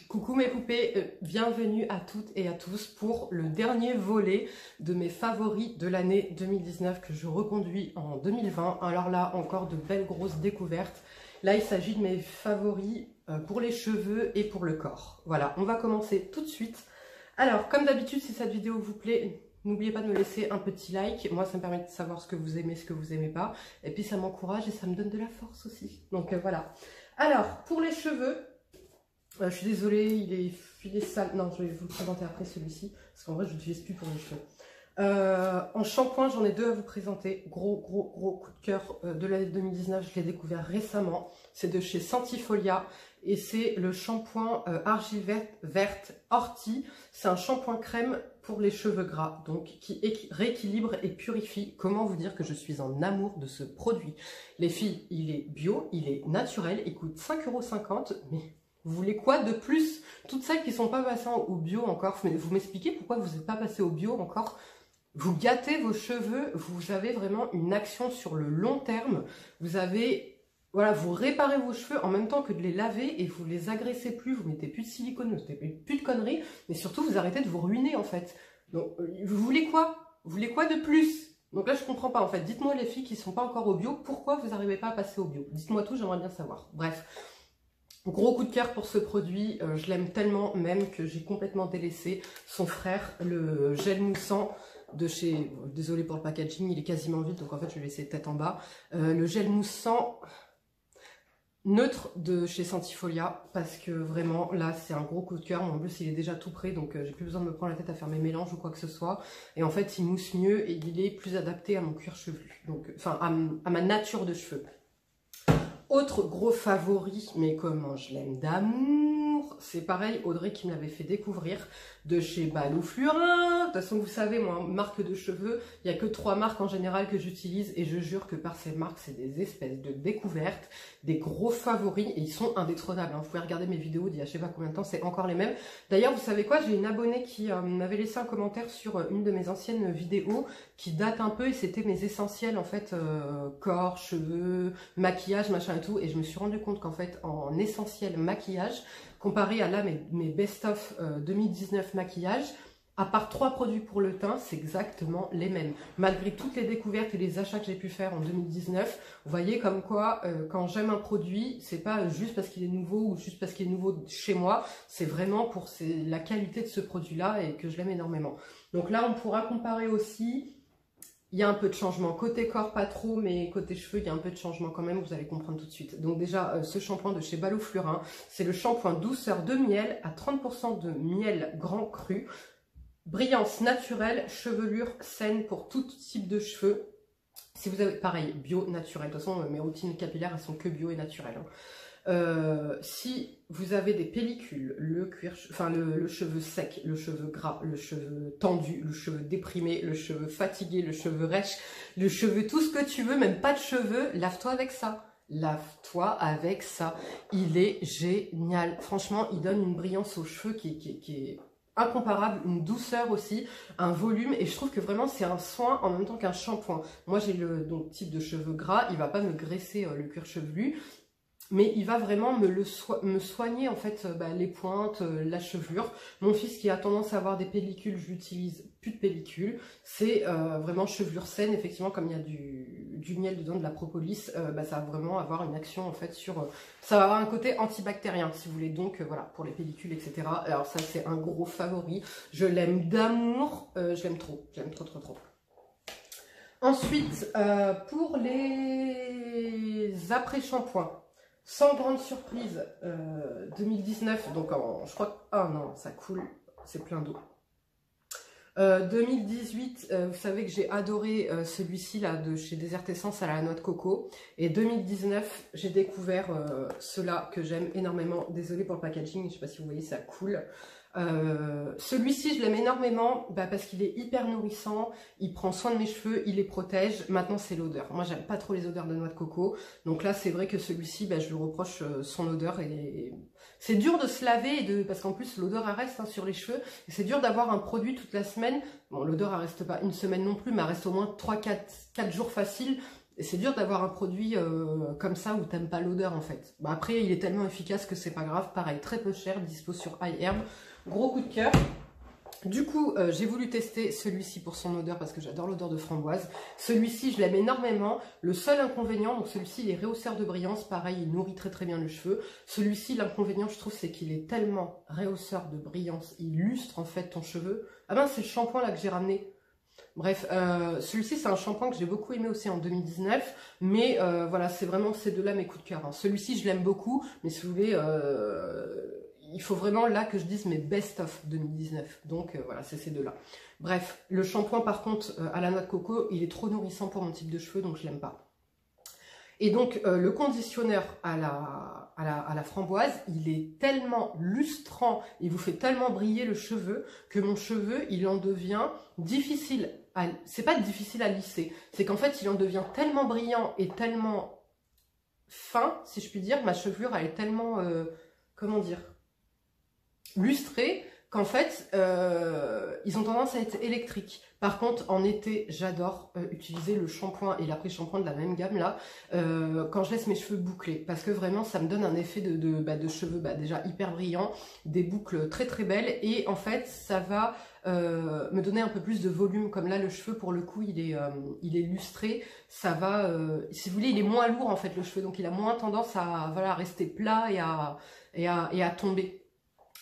Coucou mes poupées, bienvenue à toutes et à tous pour le dernier volet de mes favoris de l'année 2019 que je reconduis en 2020. Alors là, encore de belles grosses découvertes. Là, il s'agit de mes favoris pour les cheveux et pour le corps. Voilà, on va commencer tout de suite. Alors, comme d'habitude, si cette vidéo vous plaît, n'oubliez pas de me laisser un petit like. Moi, ça me permet de savoir ce que vous aimez, ce que vous n'aimez pas. Et puis, ça m'encourage et ça me donne de la force aussi. Donc, voilà. Alors, pour les cheveux... je suis désolée, il est sale. Non, je vais vous le présenter après celui-ci, parce qu'en vrai, je ne l'utilise plus pour les cheveux. En shampoing, j'en ai deux à vous présenter. Gros coup de cœur de l'année 2019. Je l'ai découvert récemment. C'est de chez Sentifolia et c'est le shampoing argile verte Orti. C'est un shampoing crème pour les cheveux gras, donc qui rééquilibre et purifie. Comment vous dire que je suis en amour de ce produit? Les filles, il est bio, il est naturel, il coûte 5,50 €, mais... vous voulez quoi de plus? Toutes celles qui ne sont pas passées au bio encore, vous m'expliquez pourquoi vous n'êtes pas passé au bio encore? Vous gâtez vos cheveux, vous avez vraiment une action sur le long terme. Vous avez, voilà, vous réparez vos cheveux en même temps que de les laver et vous les agressez plus, vous mettez plus de silicone, vous mettez plus de conneries, mais surtout vous arrêtez de vous ruiner en fait. Donc vous voulez quoi? Vous voulez quoi de plus? Donc là je comprends pas en fait. Dites-moi les filles qui ne sont pas encore au bio, pourquoi vous n'arrivez pas à passer au bio? Dites-moi tout, j'aimerais bien savoir. Bref. Gros coup de cœur pour ce produit, je l'aime tellement même que j'ai complètement délaissé son frère, le gel moussant de chez... désolé pour le packaging, il est quasiment vide, donc en fait je vais laisser tête en bas. Le gel moussant neutre de chez Sentifolia, parce que vraiment là c'est un gros coup de cœur. En plus il est déjà tout prêt, donc j'ai plus besoin de me prendre la tête à faire mes mélanges ou quoi que ce soit. Et en fait il mousse mieux et il est plus adapté à mon cuir chevelu, donc, enfin à ma nature de cheveux. Autre gros favori, mais comment je l'aime d'amour, c'est pareil, Audrey qui me l'avait fait découvrir, de chez Balou Flurin. De toute façon, vous savez, moi, marque de cheveux, il n'y a que 3 marques en général que j'utilise, et je jure que par ces marques, c'est des espèces de découvertes, des gros favoris, et ils sont indétrônables. Hein. Vous pouvez regarder mes vidéos d'il y a je sais pas combien de temps, c'est encore les mêmes. D'ailleurs, vous savez quoi, j'ai une abonnée qui m'avait laissé un commentaire sur une de mes anciennes vidéos, qui date un peu, et c'était mes essentiels, en fait, corps, cheveux, maquillage, machin et tout, et je me suis rendu compte qu'en fait, en essentiel maquillage, comparé à là mes best-of 2019 maquillage, à part 3 produits pour le teint, c'est exactement les mêmes. Malgré toutes les découvertes et les achats que j'ai pu faire en 2019, vous voyez comme quoi, quand j'aime un produit, c'est pas juste parce qu'il est nouveau ou juste parce qu'il est nouveau chez moi, c'est vraiment pour la qualité de ce produit-là et que je l'aime énormément. Donc là, on pourra comparer aussi. Il y a un peu de changement. Côté corps, pas trop, mais côté cheveux, il y a un peu de changement quand même, vous allez comprendre tout de suite. Donc déjà, ce shampoing de chez Balou Flurin, c'est le shampoing douceur de miel à 30% de miel grand cru. Brillance naturelle, chevelure saine pour tout type de cheveux. Si vous avez, pareil, bio, naturel. De toute façon, mes routines capillaires, elles sont que bio et naturelles. Hein. Si vous avez des pellicules, le cuir, enfin le cheveu sec, le cheveu gras, le cheveu tendu, le cheveu déprimé, le cheveu fatigué, le cheveu rêche, le cheveu tout ce que tu veux, même pas de cheveux, lave-toi avec ça. Lave-toi avec ça. Il est génial. Franchement, il donne une brillance aux cheveux qui est incomparable, une douceur aussi, un volume, et je trouve que vraiment c'est un soin en même temps qu'un shampoing. Moi j'ai le type de cheveux gras, il va pas me graisser le cuir chevelu, mais il va vraiment me soigner en fait les pointes, la chevelure. Mon fils qui a tendance à avoir des pellicules, je l'utilise plus de pellicules. C'est vraiment chevelure saine, effectivement, comme il y a du miel dedans, de la propolis, ça va vraiment avoir une action en fait sur... ça va avoir un côté antibactérien si vous voulez, donc voilà, pour les pellicules, etc. Alors ça c'est un gros favori. Je l'aime d'amour, je l'aime trop, j'aime trop. Ensuite, pour les après-shampoings, sans grande surprise, 2019, donc je crois... ah non, ça coule, c'est plein d'eau. 2018, vous savez que j'ai adoré celui-ci là de chez Desert Essence à la noix de coco. Et 2019, j'ai découvert ceux-là que j'aime énormément. Désolée pour le packaging, je ne sais pas si vous voyez, ça coule. Celui-ci je l'aime énormément parce qu'il est hyper nourrissant, il prend soin de mes cheveux, il les protège. Maintenant c'est l'odeur, moi j'aime pas trop les odeurs de noix de coco, donc là c'est vrai que celui-ci je lui reproche son odeur, et c'est dur de se laver parce qu'en plus l'odeur reste sur les cheveux, et c'est dur d'avoir un produit toute la semaine. Bon, l'odeur elle reste pas une semaine non plus, mais elle reste au moins 3-4 jours facile. Et c'est dur d'avoir un produit comme ça où t'aimes pas l'odeur en fait. Bah, après, il est tellement efficace que c'est pas grave. Pareil, très peu cher, dispo sur iHerb. Gros coup de cœur. Du coup, j'ai voulu tester celui-ci pour son odeur parce que j'adore l'odeur de framboise. Celui-ci, je l'aime énormément. Le seul inconvénient, donc celui-ci, il est rehausseur de brillance. Pareil, il nourrit très très bien le cheveu. Celui-ci, l'inconvénient, je trouve, c'est qu'il est tellement rehausseur de brillance. Il lustre en fait ton cheveu. Ah ben, c'est le shampoing là que j'ai ramené. Bref, celui-ci, c'est un shampoing que j'ai beaucoup aimé aussi en 2019. Mais voilà, c'est vraiment ces deux-là mes coups de cœur. Hein. Celui-ci, je l'aime beaucoup. Mais si vous voulez... il faut vraiment là que je dise mes best-of 2019. Donc voilà, c'est ces deux-là. Bref, le shampoing par contre à la noix de coco, il est trop nourrissant pour mon type de cheveux, donc je l'aime pas. Et donc le conditionneur à la framboise, il est tellement lustrant, il vous fait tellement briller le cheveu que mon cheveu, il en devient difficile. C'est pas difficile à lisser, c'est qu'en fait, il en devient tellement brillant et tellement fin, si je puis dire. Ma chevelure, elle est tellement, comment dire, lustrés qu'en fait ils ont tendance à être électriques. Par contre en été j'adore utiliser le shampoing et l'après-shampoing de la même gamme là quand je laisse mes cheveux bouclés parce que vraiment ça me donne un effet de cheveux déjà hyper brillants, des boucles très très belles et en fait ça va me donner un peu plus de volume. Comme là le cheveu pour le coup il est lustré, ça va si vous voulez il est moins lourd en fait le cheveu, donc il a moins tendance à voilà, rester plat et à tomber.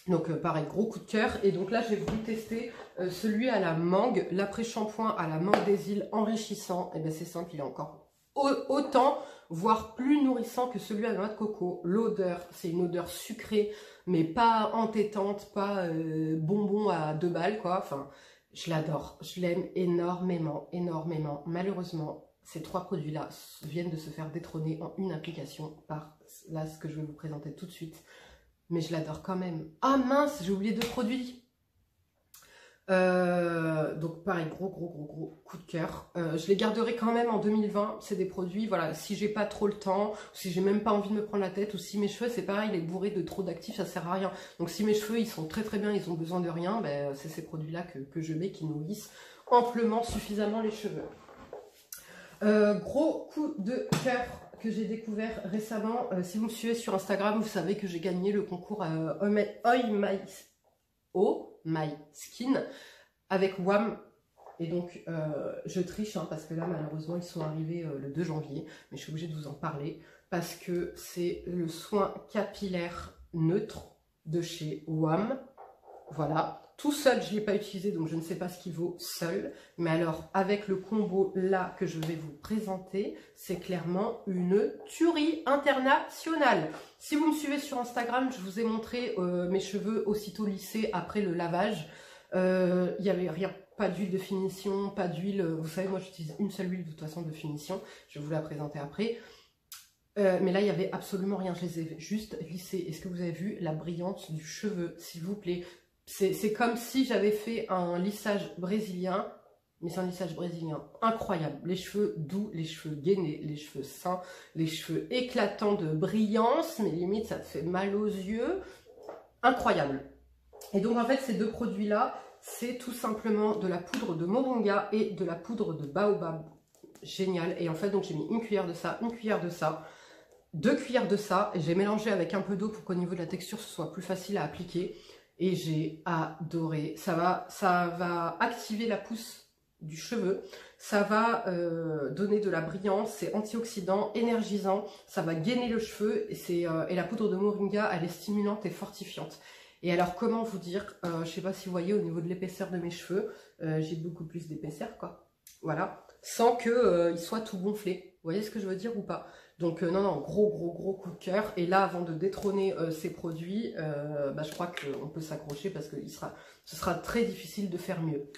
Donc pareil, gros coup de cœur. Et donc là, j'ai voulu tester celui à la mangue, l'après-shampoing à la mangue des îles enrichissant. Et bien c'est simple, il est encore autant, voire plus nourrissant que celui à la noix de coco. L'odeur, c'est une odeur sucrée, mais pas entêtante, pas bonbon à 2 balles, quoi. Enfin, je l'adore, je l'aime énormément, énormément. Malheureusement, ces 3 produits-là viennent de se faire détrôner en une application par là, ce que je vais vous présenter tout de suite. Mais je l'adore quand même. Ah mince, j'ai oublié 2 produits. Donc pareil, gros coup de cœur. Je les garderai quand même en 2020. C'est des produits, voilà, si j'ai pas trop le temps, ou si j'ai même pas envie de me prendre la tête, ou si mes cheveux, c'est pareil, il est bourré de trop d'actifs, ça sert à rien. Donc si mes cheveux, ils sont très très bien, ils ont besoin de rien, ben, c'est ces produits-là que je mets qui nourrissent amplement, suffisamment les cheveux. Gros coup de cœur que j'ai découvert récemment. Si vous me suivez sur Instagram, vous savez que j'ai gagné le concours Oh My Skin avec WAM. Et donc, je triche hein, parce que là, malheureusement, ils sont arrivés le 2 janvier. Mais je suis obligée de vous en parler parce que c'est le soin capillaire neutre de chez WAM. Voilà. Tout seul, je ne l'ai pas utilisé, donc je ne sais pas ce qu'il vaut seul. Mais alors, avec le combo là que je vais vous présenter, c'est clairement une tuerie internationale. Si vous me suivez sur Instagram, je vous ai montré mes cheveux aussitôt lissés après le lavage. Il n'y avait rien, pas d'huile de finition, pas d'huile. Vous savez, moi j'utilise une seule huile de toute façon de finition. Je vais vous la présenter après. Mais là, il n'y avait absolument rien. Je les ai juste lissés. Est-ce que vous avez vu la brillance du cheveu, s'il vous plaît? C'est comme si j'avais fait un lissage brésilien, mais c'est un lissage brésilien incroyable. Les cheveux doux, les cheveux gainés, les cheveux sains, les cheveux éclatants de brillance, mais limite ça te fait mal aux yeux. Incroyable. Et donc en fait ces 2 produits-là, c'est tout simplement de la poudre de moringa et de la poudre de baobab. Génial. Et en fait donc j'ai mis une cuillère de ça, une cuillère de ça, 2 cuillères de ça, et j'ai mélangé avec un peu d'eau pour qu'au niveau de la texture ce soit plus facile à appliquer. Et j'ai adoré. Ça va activer la pousse du cheveu. Ça va donner de la brillance. C'est antioxydant, énergisant. Ça va gainer le cheveu. Et la poudre de moringa, elle est stimulante et fortifiante. Et alors, comment vous dire, je ne sais pas si vous voyez au niveau de l'épaisseur de mes cheveux, j'ai beaucoup plus d'épaisseur, quoi. Voilà. Sans qu'ils soient tout gonflés. Vous voyez ce que je veux dire ou pas? Donc non, gros coup de cœur. Et là, avant de détrôner ces produits, je crois qu'on peut s'accrocher parce que ce sera très difficile de faire mieux.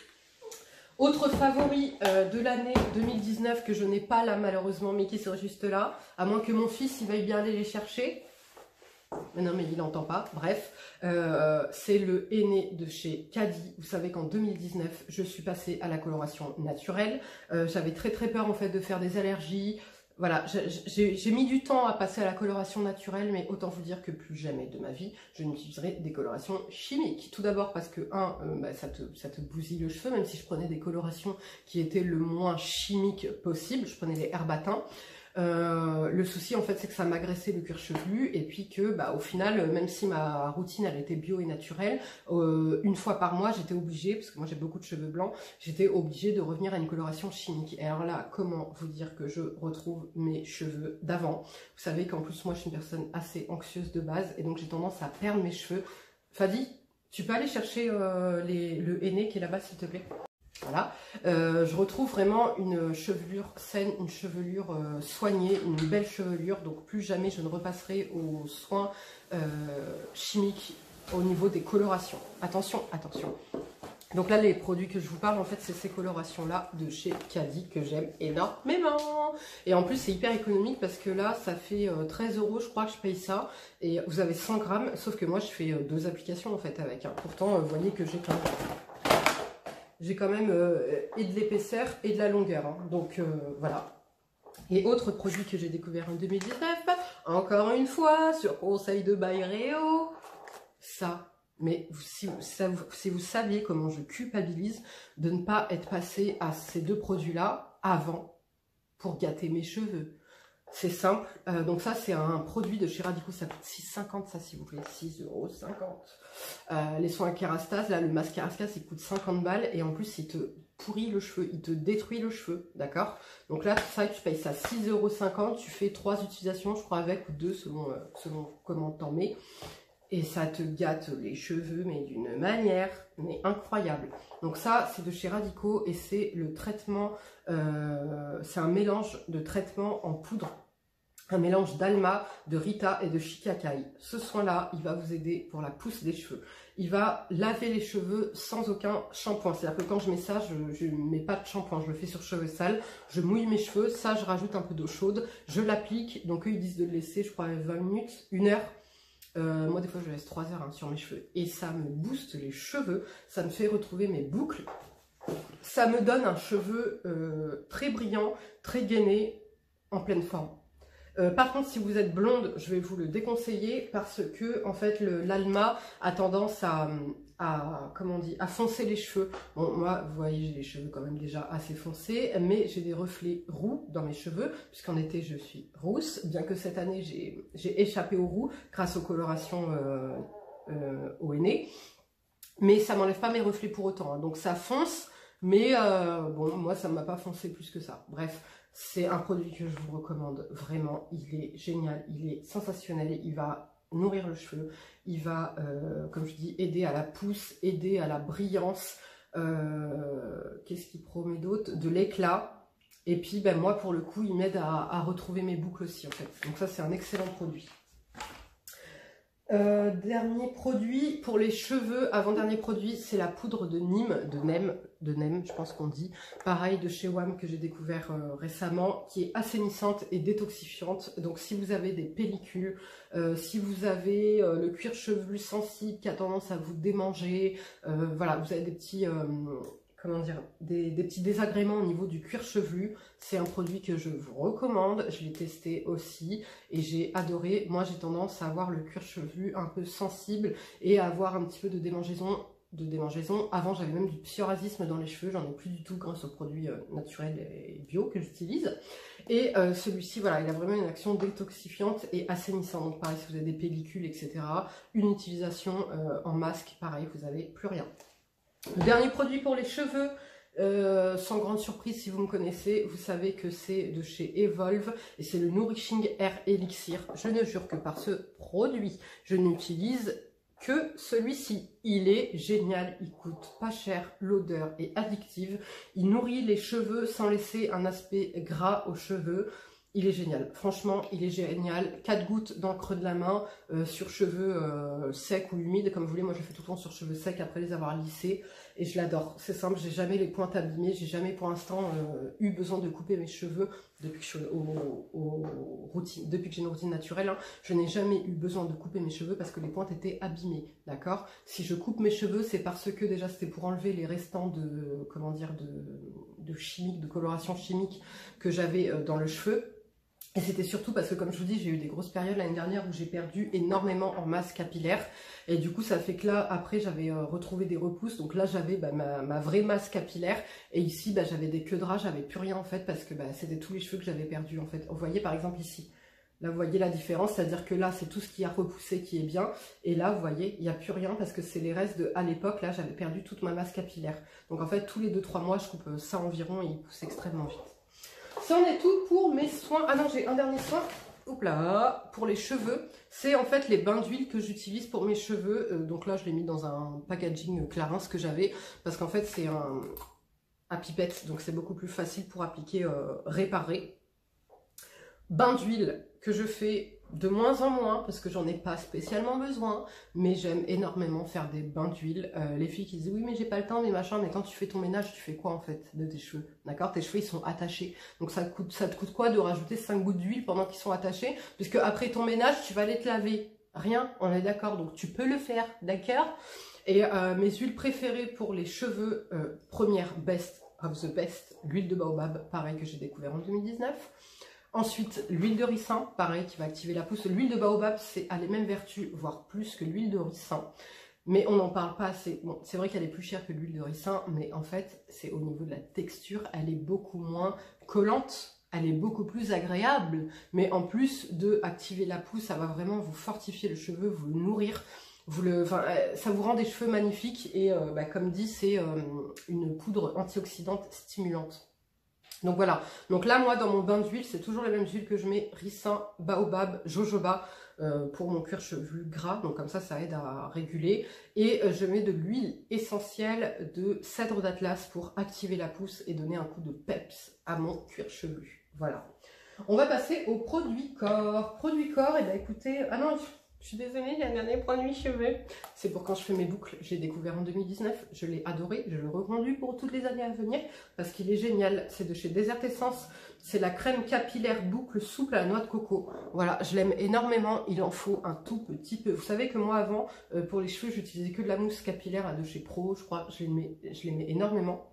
Autre favori de l'année 2019 que je n'ai pas là malheureusement, mais qui sont juste là, à moins que mon fils il veuille bien aller les chercher. Mais non, mais il n'entend pas. Bref, c'est le henné de chez Caddy. Vous savez qu'en 2019, je suis passée à la coloration naturelle. J'avais très peur en fait de faire des allergies. voilà, j'ai mis du temps à passer à la coloration naturelle, mais autant vous dire que plus jamais de ma vie, je n'utiliserai des colorations chimiques. Tout d'abord parce que, ça te bousille le cheveu, même si je prenais des colorations qui étaient le moins chimiques possible, je prenais les Herbapin. Le souci en fait c'est que ça m'agressait le cuir chevelu et puis que au final même si ma routine elle était bio et naturelle, une fois par mois j'étais obligée, parce que moi j'ai beaucoup de cheveux blancs, j'étais obligée de revenir à une coloration chimique. Et alors là, comment vous dire que je retrouve mes cheveux d'avant? Vous savez qu'en plus moi je suis une personne assez anxieuse de base et donc j'ai tendance à perdre mes cheveux. Fadi, tu peux aller chercher le henné qui est là-bas s'il te plaît? Voilà, je retrouve vraiment une chevelure saine, une chevelure soignée, une belle chevelure, donc plus jamais je ne repasserai aux soins chimiques au niveau des colorations. Attention, attention. Donc là, les produits que je vous parle, en fait, c'est ces colorations-là de chez Caddy que j'aime énormément. Et en plus, c'est hyper économique parce que là, ça fait 13 € je crois que je paye ça. Et vous avez 100 grammes, sauf que moi, je fais 2 applications en fait avec. Hein. Pourtant, vous voyez que j'ai quand même et de l'épaisseur et de la longueur. Hein. Donc voilà. Et autre produit que j'ai découvert en 2019, encore une fois, sur conseil de Byréo, ça. Mais si vous saviez comment je culpabilise de ne pas être passé à ces deux produits-là avant pour gâter mes cheveux. C'est simple, donc ça c'est un produit de chez Radico, ça coûte 6,50 ça si vous voulez, 6,50 €. Les soins Kérastase, là le masque Kérastase il coûte 50 balles et en plus il te pourrit le cheveu, il te détruit le cheveu, d'accord? Donc là ça tu payes ça 6,50 €, tu fais 3 utilisations je crois avec ou 2 selon comment t'en mets. Et ça te gâte les cheveux, mais d'une manière mais incroyable. Donc ça, c'est de chez Radico et c'est le traitement, c'est un mélange de traitement en poudre. Un mélange d'Alma, de Rita et de Shikakai. Ce soin-là, il va vous aider pour la pousse des cheveux. Il va laver les cheveux sans aucun shampoing. C'est-à-dire que quand je mets ça, je ne mets pas de shampoing. Je le fais sur cheveux sales. Je mouille mes cheveux. Ça, je rajoute un peu d'eau chaude. Je l'applique. Donc eux, ils disent de le laisser, je crois, 20 minutes, 1 heure. Moi des fois je laisse 3 heures hein, sur mes cheveux et ça me booste les cheveux, ça me fait retrouver mes boucles, ça me donne un cheveu très brillant, très gainé, en pleine forme. Par contre si vous êtes blonde, je vais vous le déconseiller parce que en fait l'Alma a tendance comment on dit, à foncer les cheveux. Bon moi vous voyez j'ai les cheveux quand même déjà assez foncés, mais j'ai des reflets roux dans mes cheveux puisqu'en été je suis rousse, bien que cette année j'ai échappé aux roux grâce aux colorations au henné, mais ça m'enlève pas mes reflets pour autant, hein. Donc ça fonce, mais bon moi ça ne m'a pas foncé plus que ça. Bref, c'est un produit que je vous recommande vraiment, il est génial, il est sensationnel, il va nourrir le cheveu, il va, comme je dis, aider à la pousse, aider à la brillance, qu'est-ce qu'il promet d'autre? De l'éclat, et puis ben, moi pour le coup il m'aide à retrouver mes boucles aussi en fait, donc ça c'est un excellent produit. Dernier produit pour les cheveux, avant-dernier produit, c'est la poudre de Nem, je pense qu'on dit, pareil de chez WAM que j'ai découvert récemment, qui est assainissante et détoxifiante. Donc si vous avez des pellicules, si vous avez le cuir chevelu sensible qui a tendance à vous démanger, voilà, vous avez des petits... comment dire, des petits désagréments au niveau du cuir chevelu, c'est un produit que je vous recommande, je l'ai testé aussi et j'ai adoré. Moi j'ai tendance à avoir le cuir chevelu un peu sensible et à avoir un petit peu de démangeaison. Avant j'avais même du psoriasisme dans les cheveux, j'en ai plus du tout grâce aux produits naturels et bio que j'utilise. Et celui-ci, voilà, il a vraiment une action détoxifiante et assainissante. Donc pareil, si vous avez des pellicules, etc., une utilisation en masque, pareil, vous n'avez plus rien. Le dernier produit pour les cheveux, sans grande surprise si vous me connaissez, vous savez que c'est de chez Evolve et c'est le Nourishing Hair Elixir. Je ne jure que par ce produit, je n'utilise que celui-ci. Il est génial, il coûte pas cher, l'odeur est addictive, il nourrit les cheveux sans laisser un aspect gras aux cheveux. Il est génial, franchement il est génial. 4 gouttes dans le creux de la main sur cheveux secs ou humides comme vous voulez. Moi je fais tout le temps sur cheveux secs après les avoir lissés et je l'adore. C'est simple, j'ai jamais les pointes abîmées, j'ai jamais pour l'instant eu besoin de couper mes cheveux depuis que je suis depuis que j'ai une routine naturelle. Hein, je n'ai jamais eu besoin de couper mes cheveux parce que les pointes étaient abîmées, d'accord? Si je coupe mes cheveux, c'est parce que déjà c'était pour enlever les restants de, comment dire, de chimique, de coloration chimique que j'avais dans le cheveu. Et c'était surtout parce que, comme je vous dis, j'ai eu des grosses périodes l'année dernière où j'ai perdu énormément en masse capillaire. Et du coup, ça fait que là, après, j'avais retrouvé des repousses. Donc là, j'avais ma vraie masse capillaire. Et ici, j'avais des queues de ras, j'avais plus rien en fait, parce que c'était tous les cheveux que j'avais perdus en fait. Vous voyez par exemple ici. Là, vous voyez la différence, c'est-à-dire que là, c'est tout ce qui a repoussé qui est bien. Et là, vous voyez, il n'y a plus rien parce que c'est les restes de... À l'époque, là, j'avais perdu toute ma masse capillaire. Donc en fait, tous les 2-3 mois, je coupe ça environ et il pousse extrêmement vite. Ça en est tout pour mes soins. Ah non, j'ai un dernier soin. Oups là, pour les cheveux. C'est en fait les bains d'huile que j'utilise pour mes cheveux. Donc là, je l'ai mis dans un packaging Clarins que j'avais. Parce qu'en fait, c'est à pipette. Donc c'est beaucoup plus facile pour appliquer, réparer. Bain d'huile que je fais de moins en moins parce que j'en ai pas spécialement besoin, mais j'aime énormément faire des bains d'huile. Les filles qui disent oui mais j'ai pas le temps, mais machin, mais quand tu fais ton ménage, tu fais quoi en fait de tes cheveux? D'accord, tes cheveux ils sont attachés, donc ça te coûte quoi de rajouter 5 gouttes d'huile pendant qu'ils sont attachés, puisque après ton ménage tu vas aller te laver? Rien, on est d'accord, donc tu peux le faire, d'accord? Et mes huiles préférées pour les cheveux, première best of the best, l'huile de baobab, pareil que j'ai découvert en 2019. Ensuite, l'huile de ricin, pareil, qui va activer la pousse. L'huile de baobab, a les mêmes vertus, voire plus que l'huile de ricin. Mais on n'en parle pas assez. Bon, c'est vrai qu'elle est plus chère que l'huile de ricin, mais en fait, c'est au niveau de la texture, elle est beaucoup moins collante, elle est beaucoup plus agréable. Mais en plus de activer la pousse, ça va vraiment vous fortifier le cheveu, vous le nourrir. Ça vous rend des cheveux magnifiques et comme dit, c'est une poudre antioxydante stimulante. Donc voilà, donc là moi dans mon bain d'huile c'est toujours les mêmes huiles que je mets, ricin, baobab, jojoba pour mon cuir chevelu gras, donc comme ça aide à réguler. Et je mets de l'huile essentielle de cèdre d'Atlas pour activer la pousse et donner un coup de peps à mon cuir chevelu. Voilà. On va passer au produit corps. Produit corps, et bien écoutez, ah non, je suis désolée, il y a un dernier produit cheveux. C'est pour quand je fais mes boucles. Je l'ai découvert en 2019. Je l'ai adoré. Je le reconduis pour toutes les années à venir parce qu'il est génial. C'est de chez Desert Essence. C'est la crème capillaire boucle souple à la noix de coco. Voilà, je l'aime énormément. Il en faut un tout petit peu. Vous savez que moi avant, pour les cheveux, j'utilisais que de la mousse capillaire de chez Pro. Je crois, je l'aimais énormément.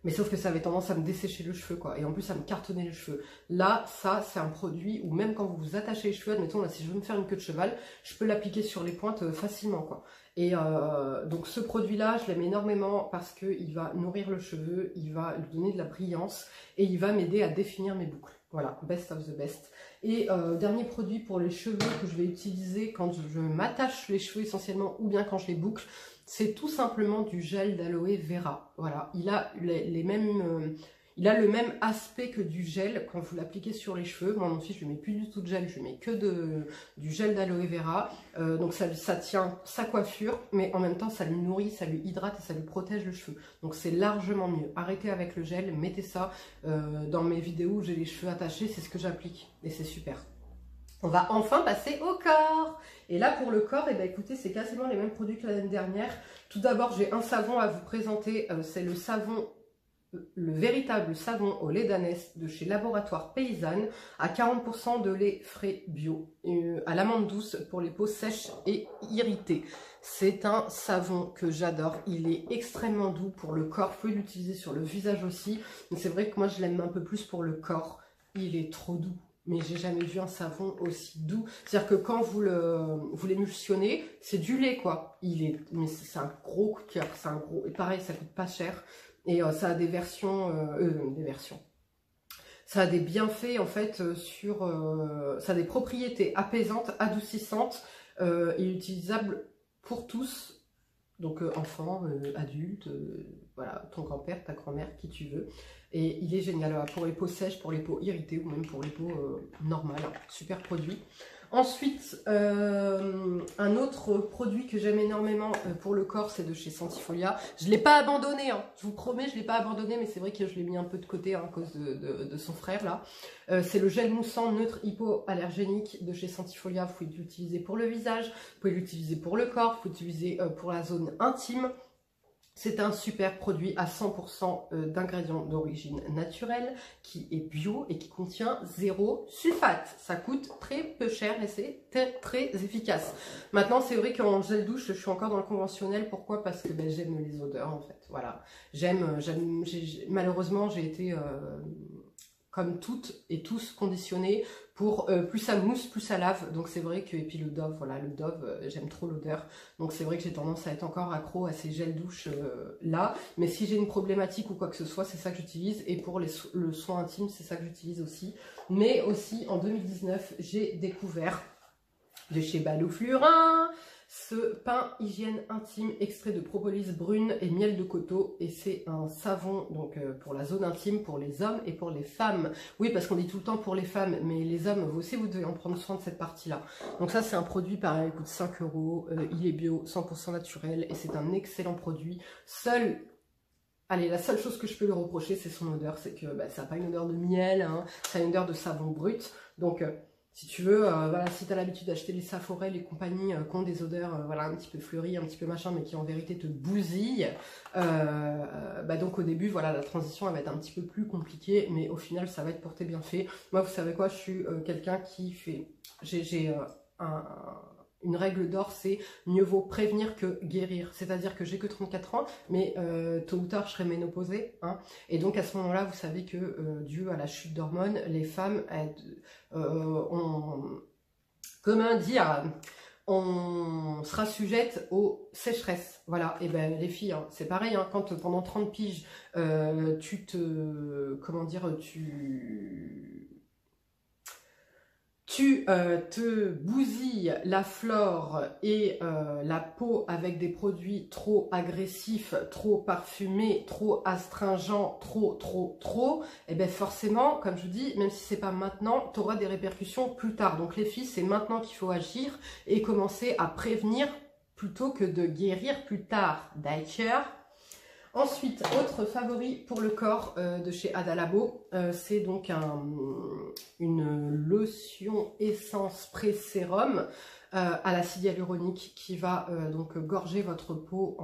Mais sauf que ça avait tendance à me dessécher le cheveu, quoi. Et en plus, à me cartonner les cheveux. Là, ça, c'est un produit où même quand vous vous attachez les cheveux, admettons, là, si je veux me faire une queue de cheval, je peux l'appliquer sur les pointes facilement, quoi. Et donc, ce produit-là, je l'aime énormément parce qu'il va nourrir le cheveu, il va lui donner de la brillance et il va m'aider à définir mes boucles. Voilà, best of the best. Et dernier produit pour les cheveux que je vais utiliser quand je m'attache les cheveux essentiellement ou bien quand je les boucle, c'est tout simplement du gel d'aloe vera. Voilà, il a il a le même aspect que du gel quand vous l'appliquez sur les cheveux. Moi, mon fils, je ne mets plus du tout de gel, je mets que du gel d'aloe vera. Donc ça tient sa coiffure, mais en même temps, ça lui nourrit, ça lui hydrate et ça lui protège le cheveu. Donc c'est largement mieux. Arrêtez avec le gel, mettez ça dans mes vidéos où j'ai les cheveux attachés, c'est ce que j'applique et c'est super. On va enfin passer au corps. Et là, pour le corps, écoutez, c'est quasiment les mêmes produits que l'année dernière. Tout d'abord, j'ai un savon à vous présenter. C'est le savon, le véritable savon au lait d'ânesse de chez Laboratoire Paysanne, à 40% de lait frais bio, à l'amande douce pour les peaux sèches et irritées. C'est un savon que j'adore. Il est extrêmement doux pour le corps. Vous pouvez l'utiliser sur le visage aussi. Mais c'est vrai que moi, je l'aime un peu plus pour le corps. Il est trop doux. Mais j'ai jamais vu un savon aussi doux. C'est-à-dire que quand vous l'émulsionnez, c'est du lait, quoi. Mais c'est un gros coup de cœur. C'est un gros. Et pareil, ça coûte pas cher. Et ça a des versions. Ça a des bienfaits, en fait, ça a des propriétés apaisantes, adoucissantes et utilisables pour tous. Donc enfants, adultes, voilà, ton grand-père, ta grand-mère, qui tu veux. Et il est génial, voilà, pour les peaux sèches, pour les peaux irritées ou même pour les peaux normales. Super produit. Ensuite, un autre produit que j'aime énormément pour le corps, c'est de chez Sentifolia. Je ne l'ai pas abandonné, hein, je vous promets, je ne l'ai pas abandonné, mais c'est vrai que je l'ai mis un peu de côté hein, à cause de son frère là. C'est le gel moussant neutre hypoallergénique de chez Sentifolia. Vous pouvez l'utiliser pour le visage, vous pouvez l'utiliser pour le corps, vous pouvez l'utiliser pour la zone intime. C'est un super produit à 100% d'ingrédients d'origine naturelle, qui est bio et qui contient 0 sulfate. Ça coûte très peu cher et c'est très efficace. Maintenant, c'est vrai qu'en gel douche, je suis encore dans le conventionnel. Pourquoi? Parce que j'aime les odeurs en fait. Voilà. Malheureusement, j'ai été... comme toutes et tous conditionnés pour plus ça mousse, plus ça lave. Donc c'est vrai que, et puis le Dove, voilà, le Dove, j'aime trop l'odeur. Donc c'est vrai que j'ai tendance à être encore accro à ces gels douche là. Mais si j'ai une problématique ou quoi que ce soit, c'est ça que j'utilise. Et pour le soin intime, c'est ça que j'utilise aussi. Mais aussi en 2019, j'ai découvert de chez Balou Flurin ce pain hygiène intime extrait de propolis brune et miel de coteau, et c'est un savon donc pour la zone intime, pour les hommes et pour les femmes. Oui, parce qu'on dit tout le temps pour les femmes, mais les hommes vous aussi, vous devez en prendre soin de cette partie là. Donc ça, c'est un produit pareil, il coûte 5 €, il est bio, 100% naturel, et c'est un excellent produit. Allez, la seule chose que je peux lui reprocher, c'est son odeur. C'est que ça n'a pas une odeur de miel, hein, ça a une odeur de savon brut. Donc, si tu veux, voilà, si tu as l'habitude d'acheter les Saforel et compagnie qui ont des odeurs voilà, un petit peu fleuries, un petit peu machin, mais qui en vérité te bousillent, donc au début, voilà, la transition elle va être un petit peu plus compliquée, mais au final, ça va être pour tes bienfaits. Moi, vous savez quoi, je suis quelqu'un qui fait... J'ai une règle d'or, c'est mieux vaut prévenir que guérir. C'est-à-dire que j'ai que 34 ans, mais tôt ou tard, je serai ménopausée. Hein, et donc, à ce moment-là, vous savez que, dû à la chute d'hormones, les femmes, comment dire, on sera sujette aux sécheresses. Voilà, et ben les filles, hein, c'est pareil, hein, quand pendant 30 piges, tu te bousilles la flore et la peau avec des produits trop agressifs, trop parfumés, trop astringents, trop, et bien forcément, comme je vous dis, même si c'est pas maintenant, tu auras des répercussions plus tard. Donc les filles, c'est maintenant qu'il faut agir et commencer à prévenir plutôt que de guérir plus tard. D'accord ? Ensuite, autre favori pour le corps de chez Adalabo, c'est donc une lotion essence pré-sérum à l'acide hyaluronique qui va donc gorger votre peau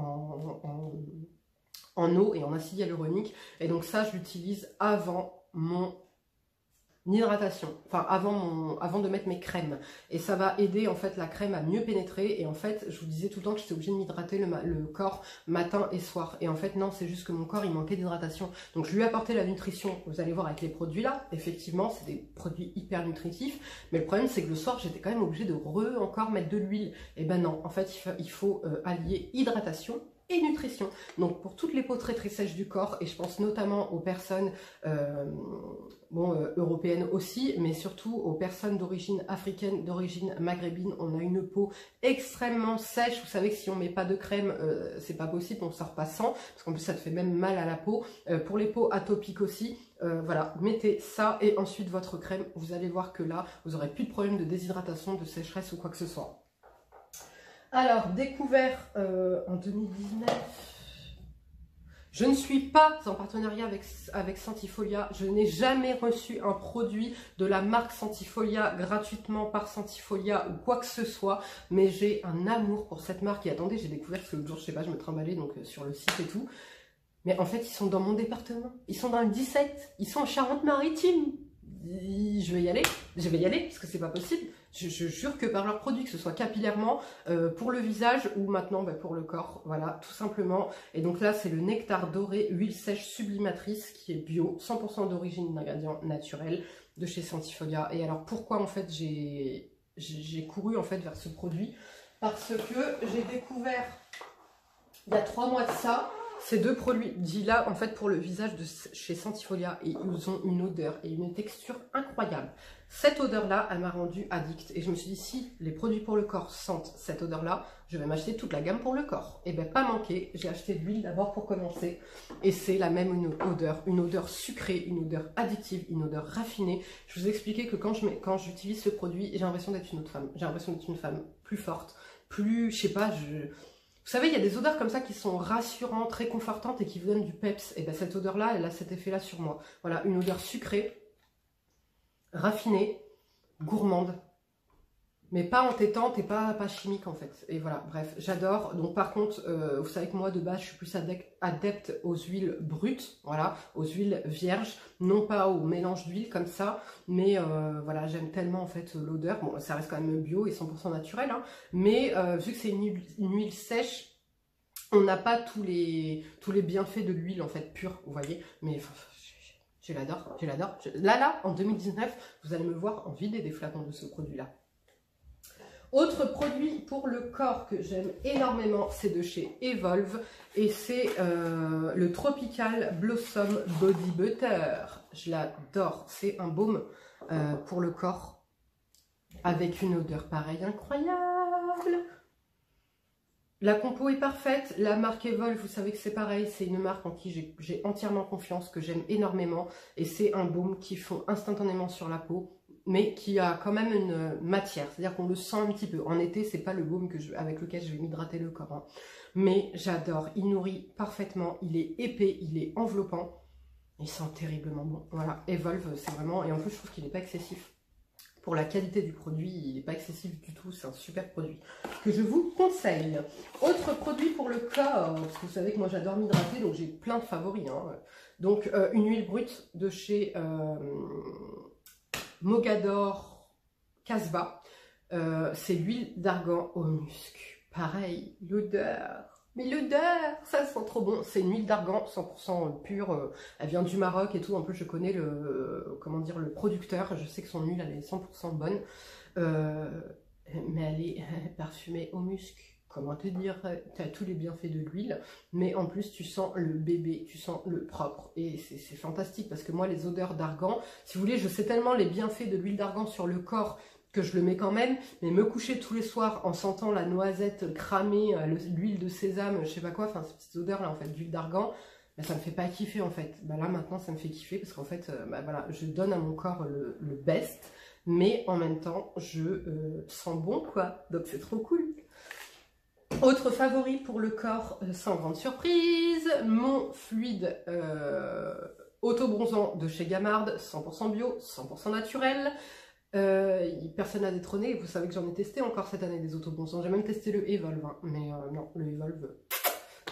en eau et en acide hyaluronique. Et donc ça, je l'utilise avant mon hydratation, enfin avant de mettre mes crèmes, et ça va aider en fait la crème à mieux pénétrer. Et en fait, je vous disais tout le temps que j'étais obligée de m'hydrater le corps matin et soir, et en fait non, c'est juste que mon corps il manquait d'hydratation, donc je lui ai apporté la nutrition. Vous allez voir avec les produits là, effectivement c'est des produits hyper nutritifs, mais le problème c'est que le soir j'étais quand même obligée de encore mettre de l'huile. Et ben non, en fait il faut allier hydratation et nutrition. Donc pour toutes les peaux très sèches du corps, et je pense notamment aux personnes européennes aussi, mais surtout aux personnes d'origine africaine, d'origine maghrébine, on a une peau extrêmement sèche. Vous savez que si on met pas de crème, c'est pas possible, on sort pas sans, parce qu'en plus ça te fait même mal à la peau. Pour les peaux atopiques aussi, voilà, mettez ça et ensuite votre crème, vous allez voir que là, vous aurez plus de problème de déshydratation, de sécheresse ou quoi que ce soit. Alors, découvert en 2019, je ne suis pas en partenariat avec Sentifolia. Je n'ai jamais reçu un produit de la marque Sentifolia gratuitement par Sentifolia ou quoi que ce soit. Mais j'ai un amour pour cette marque. Et attendez, j'ai découvert que l'autre jour, je sais pas, je me trimballais donc sur le site et tout. Mais en fait, ils sont dans mon département. Ils sont dans le 17. Ils sont en Charente-Maritime. Je vais y aller, parce que c'est pas possible. Je jure que par leurs produits, que ce soit capillairement, pour le visage ou maintenant pour le corps, voilà, tout simplement. Et donc là, c'est le Nectar Doré Huile Sèche Sublimatrice qui est bio, 100% d'origine d'ingrédients naturels de chez Sentifolia. Et alors pourquoi en fait j'ai couru en fait vers ce produit? Parce que j'ai découvert il y a 3 mois de ça ces deux produits là en fait pour le visage de chez Sentifolia, et ils ont une odeur et une texture incroyable. Cette odeur là, elle m'a rendue addict, et je me suis dit, si les produits pour le corps sentent cette odeur là, je vais m'acheter toute la gamme pour le corps. Et bien pas manqué, j'ai acheté de l'huile d'abord pour commencer, et c'est la même une odeur sucrée, une odeur addictive, une odeur raffinée. Je vous ai expliqué que quand j'utilise ce produit, j'ai l'impression d'être une autre femme, j'ai l'impression d'être une femme plus forte, plus, je sais pas, vous savez, il y a des odeurs comme ça qui sont rassurantes, réconfortantes et qui vous donnent du peps. Et bien cette odeur-là, elle a cet effet-là sur moi. Voilà, une odeur sucrée, raffinée, gourmande, mais pas entêtante et pas chimique en fait. Et voilà, bref, j'adore. Donc par contre, vous savez que moi de base, je suis plus adepte aux huiles brutes, voilà, aux huiles vierges, non pas au mélange d'huile comme ça, mais voilà, j'aime tellement en fait l'odeur. Bon, ça reste quand même bio et 100% naturel, hein, mais vu que c'est une huile sèche, on n'a pas tous les bienfaits de l'huile en fait pure, vous voyez, mais Je l'adore, je l'adore. Là, en 2019, vous allez me voir en vider des flacons de ce produit-là. Autre produit pour le corps que j'aime énormément, c'est de chez Evolve et c'est le Tropical Blossom Body Butter. Je l'adore, c'est un baume pour le corps avec une odeur pareille incroyable. La compo est parfaite, la marque Evolve, vous savez que c'est pareil, c'est une marque en qui j'ai entièrement confiance, que j'aime énormément et c'est un baume qui fond instantanément sur la peau, mais qui a quand même une matière, c'est-à-dire qu'on le sent un petit peu. En été, c'est pas le baume avec lequel je vais m'hydrater le corps, hein. Mais j'adore, il nourrit parfaitement, il est épais, il est enveloppant, il sent terriblement bon. Voilà, Evolve, c'est vraiment, et en plus je trouve qu'il n'est pas excessif. Pour la qualité du produit, il n'est pas excessif du tout, c'est un super produit que je vous conseille. Autre produit pour le corps, parce que vous savez que moi j'adore m'hydrater, donc j'ai plein de favoris, hein. Donc une huile brute de chez Mogador Casbah, c'est l'huile d'argan au musc. Pareil, l'odeur. Mais l'odeur, ça sent trop bon. C'est une huile d'argan 100% pure. Elle vient du Maroc et tout. Un peu, je connais comment dire, le producteur. Je sais que son huile, elle est 100% bonne. Mais elle est parfumée au musc. Comment te dire, tu as tous les bienfaits de l'huile, mais en plus tu sens le bébé, tu sens le propre. Et c'est fantastique parce que moi, les odeurs d'argan, si vous voulez, je sais tellement les bienfaits de l'huile d'argan sur le corps que je le mets quand même, mais me coucher tous les soirs en sentant la noisette cramée, l'huile de sésame, je sais pas quoi, enfin ces petites odeurs là en fait d'huile d'argan, bah, ça me fait pas kiffer en fait. Bah, là maintenant ça me fait kiffer parce qu'en fait bah, voilà, je donne à mon corps le best, mais en même temps je sens bon quoi, donc c'est trop cool. Autre favori pour le corps, sans grande surprise, mon fluide auto-bronzant de chez Gamard, 100% bio, 100% naturel. Personne n'a détrôné, vous savez que j'en ai testé encore cette année des autobronzants. J'ai même testé le Evolve, hein, mais non, le Evolve,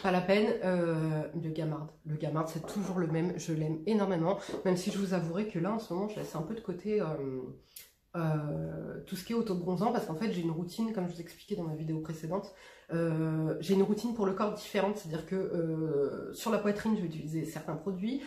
pas la peine. Le Gamard, c'est toujours le même, je l'aime énormément, même si je vous avouerai que là en ce moment je laisse un peu de côté tout ce qui est autobronzant parce qu'en fait j'ai une routine, comme je vous expliquais dans ma vidéo précédente, j'ai une routine pour le corps différente, c'est-à-dire que sur la poitrine je vais utiliser certains produits,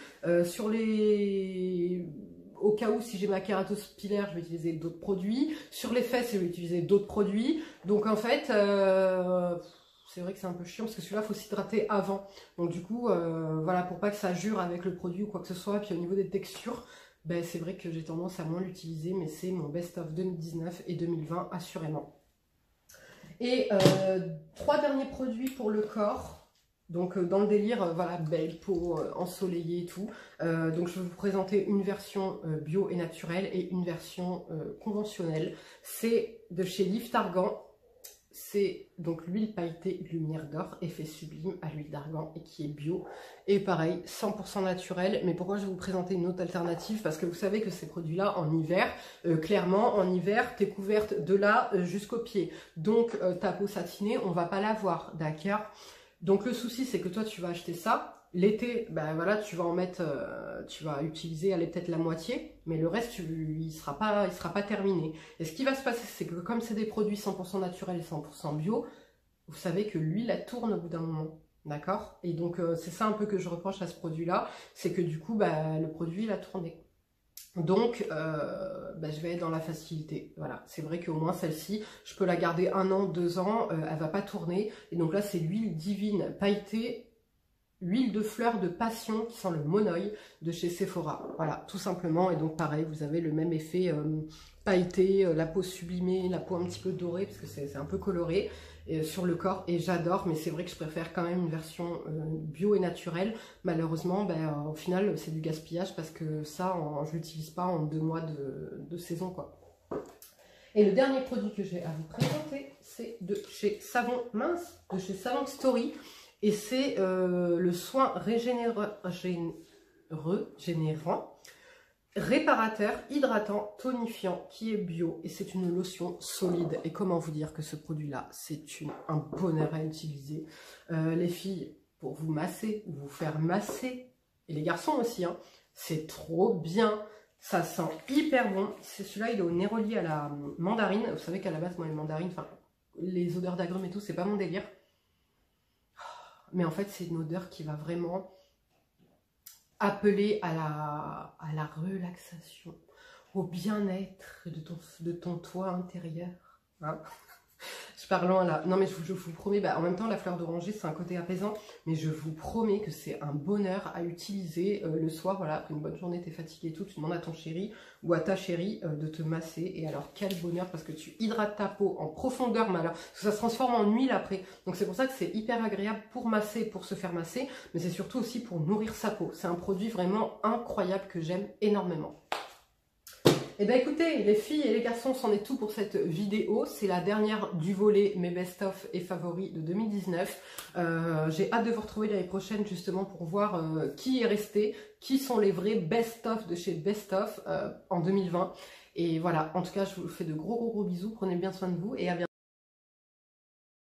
au cas où si j'ai ma kératose pilaire je vais utiliser d'autres produits, sur les fesses je vais utiliser d'autres produits, donc en fait c'est vrai que c'est un peu chiant parce que celui-là il faut s'hydrater avant, donc du coup voilà, pour pas que ça jure avec le produit ou quoi que ce soit. Puis au niveau des textures, ben, c'est vrai que j'ai tendance à moins l'utiliser, mais c'est mon best-of 2019 et 2020 assurément. Et 3 derniers produits pour le corps, donc dans le délire, voilà, belle peau, ensoleillée et tout. Donc je vais vous présenter une version bio et naturelle et une version conventionnelle. C'est de chez Lift Argan. C'est donc l'huile pailletée lumière d'or, effet sublime à l'huile d'argan et qui est bio. Et pareil, 100% naturel. Mais pourquoi je vais vous présenter une autre alternative? Parce que vous savez que ces produits-là, en hiver, clairement, en hiver, t'es couverte de là jusqu'aux pieds. Donc ta peau satinée, on va pas la voir, d'accord? Donc le souci, c'est que toi, tu vas acheter ça. L'été, ben voilà, tu vas en mettre, tu vas utiliser, allez, peut-être la moitié, mais le reste, il sera pas terminé. Et ce qui va se passer, c'est que comme c'est des produits 100% naturels et 100% bio, vous savez que l'huile, elle tourne au bout d'un moment, d'accord? Et donc, c'est ça un peu que je reproche à ce produit-là, c'est que du coup, bah, le produit, il a tourné. Donc, bah, je vais être dans la facilité. Voilà, c'est vrai qu'au moins celle-ci, je peux la garder 1 an, 2 ans, elle va pas tourner. Et donc là, c'est l'huile divine pailletée, huile de fleur de passion qui sent le monoï de chez Sephora. Voilà, tout simplement. Et donc pareil, vous avez le même effet pailleté, la peau sublimée, la peau un petit peu dorée, parce que c'est un peu coloré sur le corps. Et j'adore, mais c'est vrai que je préfère quand même une version bio et naturelle. Malheureusement, ben, au final, c'est du gaspillage parce que ça, je l'utilise pas en 2 mois de saison, quoi. Et le dernier produit que j'ai à vous présenter, c'est de chez Savon Mince, de chez Savon Story. Et c'est le soin régénérant, réparateur, hydratant, tonifiant qui est bio. Et c'est une lotion solide. Et comment vous dire que ce produit-là, c'est un bonheur à utiliser. Les filles, pour vous masser, vous faire masser, et les garçons aussi, hein, c'est trop bien. Ça sent hyper bon. Celui-là, il est au néroli à la mandarine. Vous savez qu'à la base, moi, les mandarines, enfin, les odeurs d'agrumes et tout, c'est pas mon délire. Mais en fait, c'est une odeur qui va vraiment appelé à la relaxation, au bien-être de ton toit intérieur. Hein. Je parle loin là. Non mais je vous promets, bah, en même temps la fleur d'oranger c'est un côté apaisant, mais je vous promets que c'est un bonheur à utiliser le soir. Voilà, après une bonne journée, t'es fatigué et tout, tu demandes à ton chéri ou à ta chérie de te masser. Et alors quel bonheur, parce que tu hydrates ta peau en profondeur, mais alors, parce que ça se transforme en huile après. Donc c'est pour ça que c'est hyper agréable pour masser, pour se faire masser, mais c'est surtout aussi pour nourrir sa peau. C'est un produit vraiment incroyable que j'aime énormément. Et bien écoutez, les filles et les garçons, c'en est tout pour cette vidéo. C'est la dernière du volet mes best-of et favoris de 2019. J'ai hâte de vous retrouver l'année prochaine justement pour voir qui est resté, qui sont les vrais best-of de chez Best-of en 2020. Et voilà, en tout cas, je vous fais de gros bisous. Prenez bien soin de vous et à bientôt.